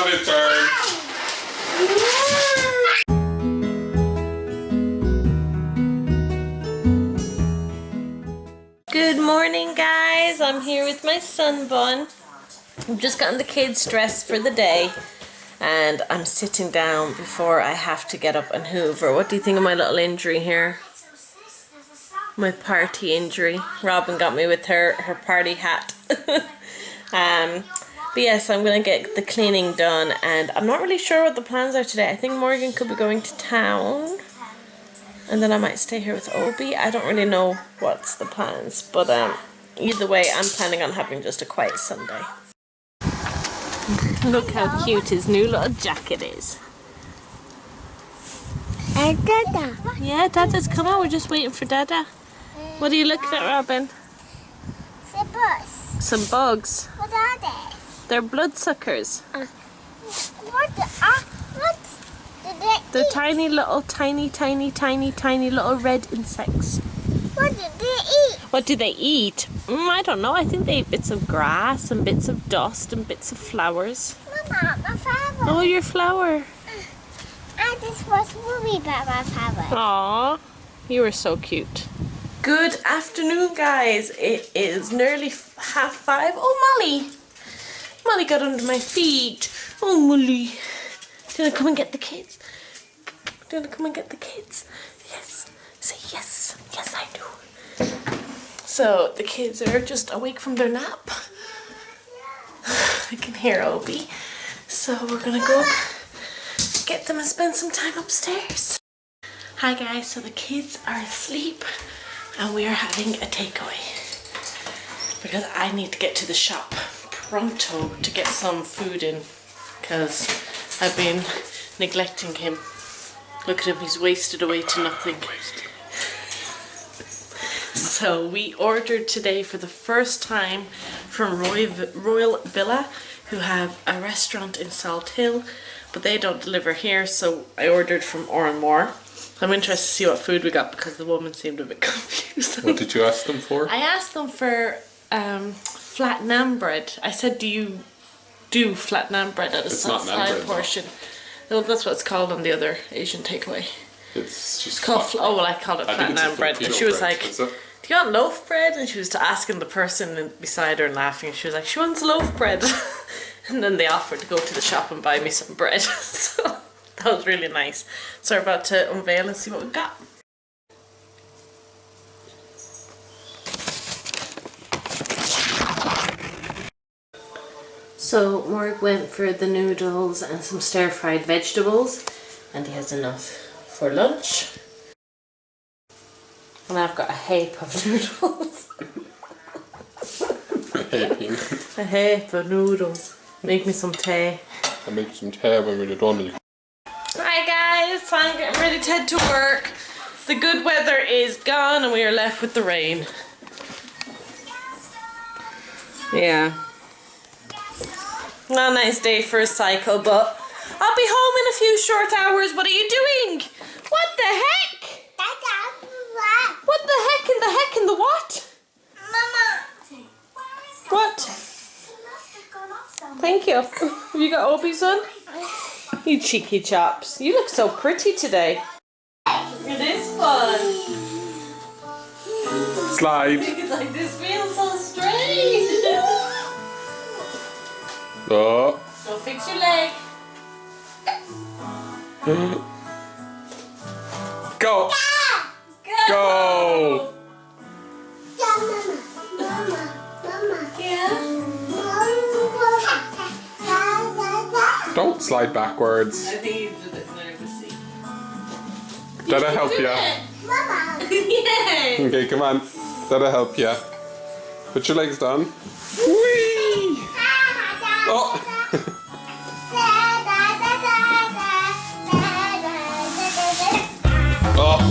His turn. Good morning, guys. I'm here with my sun bun. I've just gotten the kids dressed for the day and I'm sitting down before I have to get up and hoover. What do you think of my little injury here? My party injury. Robin got me with her party hat. But yes, I'm going to get the cleaning done and I'm not really sure what the plans are today. I think Morgan could be going to town and then I might stay here with Obi. I don't really know what's the plans, but either way I'm planning on having just a quiet Sunday. Look how cute his new little jacket is. Dada. Yeah, Dada's come out. We're just waiting for Dada. What are you looking at, Robin? The bugs. Some bugs. What are they? They're bloodsuckers. What do they They're eat? tiny little red insects. What do they eat? What do they eat? I don't know. I think they eat bits of grass and bits of dust and bits of flowers. Mama, my flower. Oh, your flower. I just watched a movie about my flower. Aw, you were so cute. Good afternoon, guys. It is nearly 5:30. Oh, Molly. Molly got under my feet. Oh, Molly. Do you want to come and get the kids? Do you want to come and get the kids? Yes. Say yes. Yes, I do. So the kids are just awake from their nap. I can hear Obi. So we're going to go get them and spend some time upstairs. Hi guys, so the kids are asleep and we are having a takeaway because I need to get to the shop pronto to get some food in because I've been neglecting him. Look at him, he's wasted away to nothing. So we ordered today for the first time from Royal Villa, who have a restaurant in Salt Hill, but they don't deliver here, so I ordered from Oranmore. I'm interested to see what food we got because the woman seemed a bit confused. What did you ask them for? I asked them for flat naan bread. I said, do you do flat naan bread at a side portion? Well, that's what it's called on the other Asian takeaway. It's just called oh well, I called it flat naan bread. But she was like, do you want loaf bread? And she was asking the person beside her and laughing. She was like, she wants loaf bread. And then they offered to go to the shop and buy me some bread. So that was really nice. So we're about to unveil and see what we've got. So Morg went for the noodles and some stir-fried vegetables, and he has enough for lunch. And I've got a heap of noodles. A heap of noodles. Make me some tea. I'll make some tea when we're done. Hi guys, I'm getting ready to head to work. The good weather is gone and we are left with the rain. Yeah. Not a nice day for a cycle, but I'll be home in a few short hours. What are you doing? What the heck? What the heck in the what? Mama. What? Thank you. Have you got Obi's on? You cheeky chops. You look so pretty today. It is fun. Slide. It's like, this feels so strange. Oh. Go fix your leg. Go. Go. Don't slide backwards. I think he's a bit nervous. That'll help you. Yay! Okay, come on. That'll help you. Put your legs down. Whee! Oh! Oh!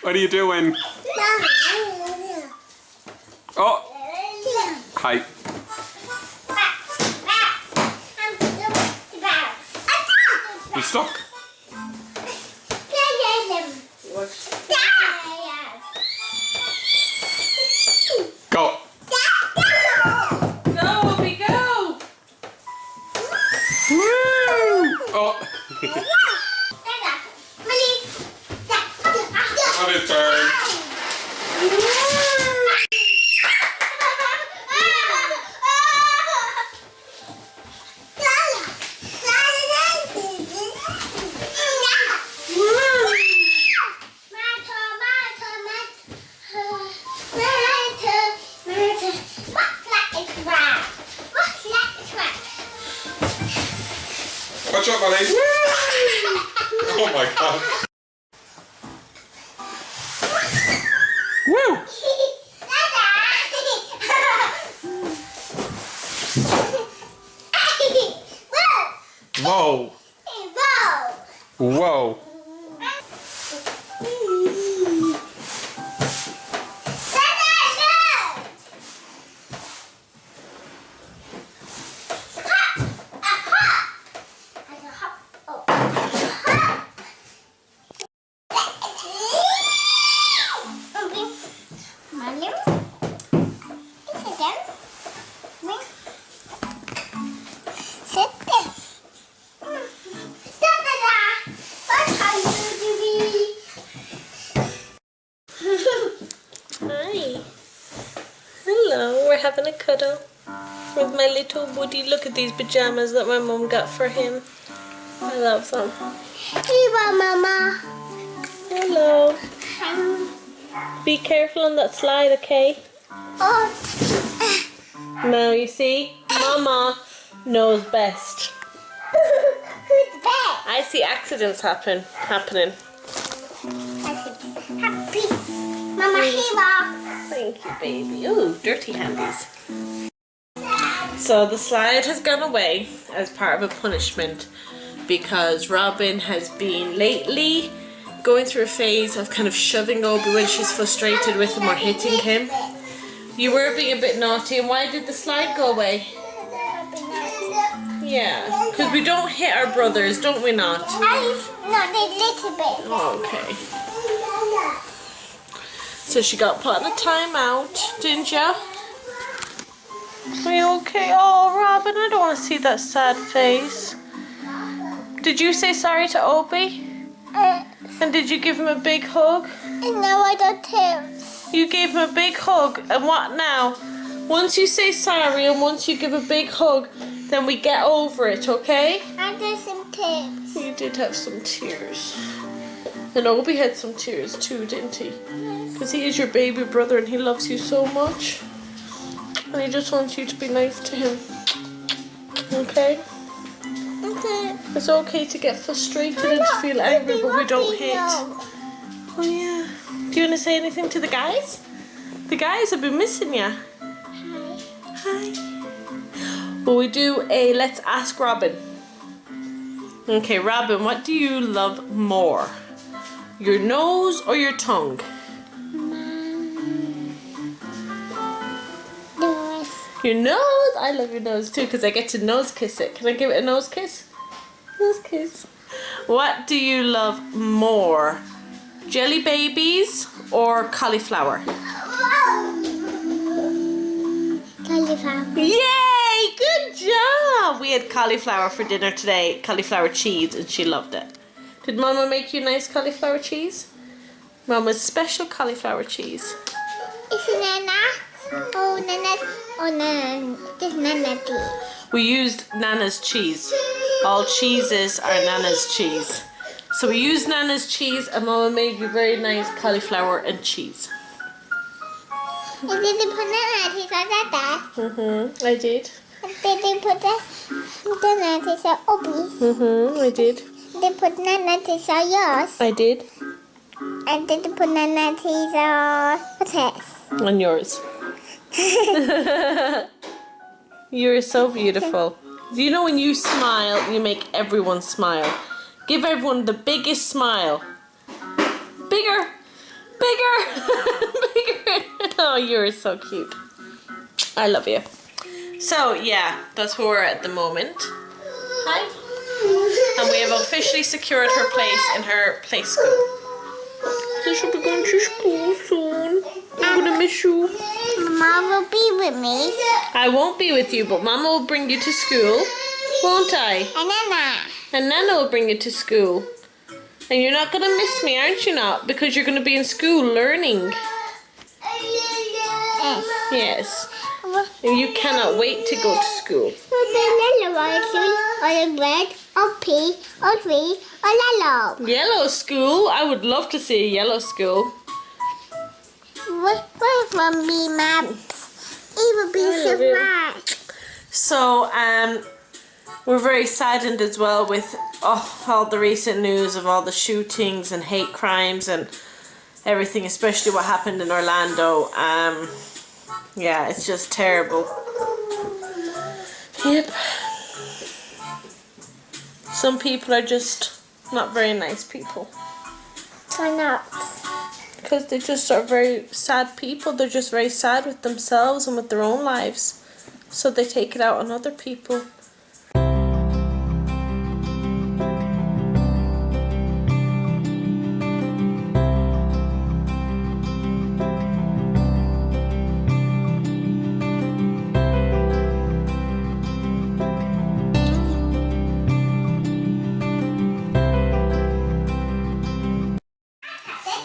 What are you doing? Oh! Hi. You stuck? Go! Go, Obi, go! Woo! Oh! On his turn. Watch out, Molly. Oh my god. Woo! Whoa. Whoa. Hi. Hello, we're having a cuddle with my little Woody. Look at these pajamas that my mum got for him. I love them. Viva, Mama. Hello. Be careful on that slide, okay? Oh. Now you see, Mama knows best. Who's that? I see accidents happening. Happy. Mama, Viva. Thank you, baby. Ooh, dirty handies. So the slide has gone away as part of a punishment because Robin has been lately going through a phase of kind of shoving Obi when she's frustrated with him or hitting him. You were being a bit naughty, and why did the slide go away? Yeah, because we don't hit our brothers, don't we not? Not a little bit. Oh, okay. So she got put on a timeout, didn't you? Are you okay? Oh, Robin, I don't want to see that sad face. Did you say sorry to Obi? And did you give him a big hug? No, I don't have. You gave him a big hug, and what now? Once you say sorry and once you give a big hug, then we get over it, okay? I did some tips. You did have some tears. And Obi had some tears too, didn't he? Because he is your baby brother and he loves you so much. And he just wants you to be nice to him. Okay? Okay. It's okay to get frustrated and to feel angry, but we don't hit. Oh yeah. Do you want to say anything to the guys? The guys have been missing you. Hi. Well, we do a Let's Ask Robin. Okay, Robin, what do you love more? Your nose or your tongue? Nose. Your nose? I love your nose too because I get to nose kiss it. Can I give it a nose kiss? Nose kiss. What do you love more? Jelly babies or cauliflower? Cauliflower. Yay! Good job! We had cauliflower for dinner today, cauliflower cheese, and she loved it. Did Mama make you nice cauliflower cheese? Mama's special cauliflower cheese. It's Nana. Oh, Nana's. Oh, Nana. This Nana cheese. We used Nana's cheese. All cheeses are Nana's cheese. So we used Nana's cheese and Mama made you very nice cauliflower and cheese. And did you put Nana cheese on that? I did. And did you put the Nana cheese on Obi's? I did. Did you put Nana cheese on yours? I did. And did you put Nana cheese on what's his? On yours. You're so beautiful. You know when you smile, you make everyone smile. Give everyone the biggest smile. Bigger. Bigger. Bigger! Bigger! Oh, you're so cute. I love you. So, yeah, that's where we're at the moment. Hi. And we have officially secured her place in her play school. So she'll be going to school soon. I'm gonna miss you. Mama will be with me. I won't be with you, but Mama will bring you to school, won't I? And Nana. And Nana will bring you to school. And you're not gonna miss me, aren't you not? Because you're gonna be in school learning. Yes. And you cannot wait to go to school. Or the red, or pink, or green, or yellow. Yellow school? I would love to see a yellow school. What will be maps? It will be surprised. So, we're very saddened as well with all the recent news of all the shootings and hate crimes and everything, especially what happened in Orlando. Yeah, it's just terrible. Yep. Some people are just not very nice people. Why not? Because they just are very sad people. They're just very sad with themselves and with their own lives. So they take it out on other people.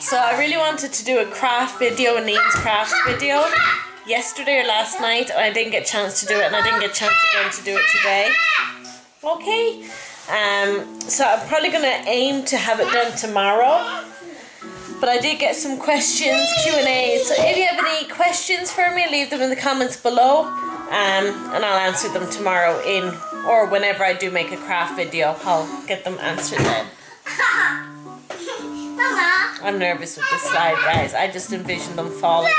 So I really wanted to do a craft video, a Neen's crafts video, yesterday or last night. I didn't get a chance to do it, and I didn't get a chance again to do it today. Okay. So I'm probably going to aim to have it done tomorrow. But I did get some questions, Q&A. So if you have any questions for me, leave them in the comments below. And I'll answer them tomorrow or whenever I do make a craft video, I'll get them answered then. Mama. I'm nervous with this slide, guys. I just envision them falling.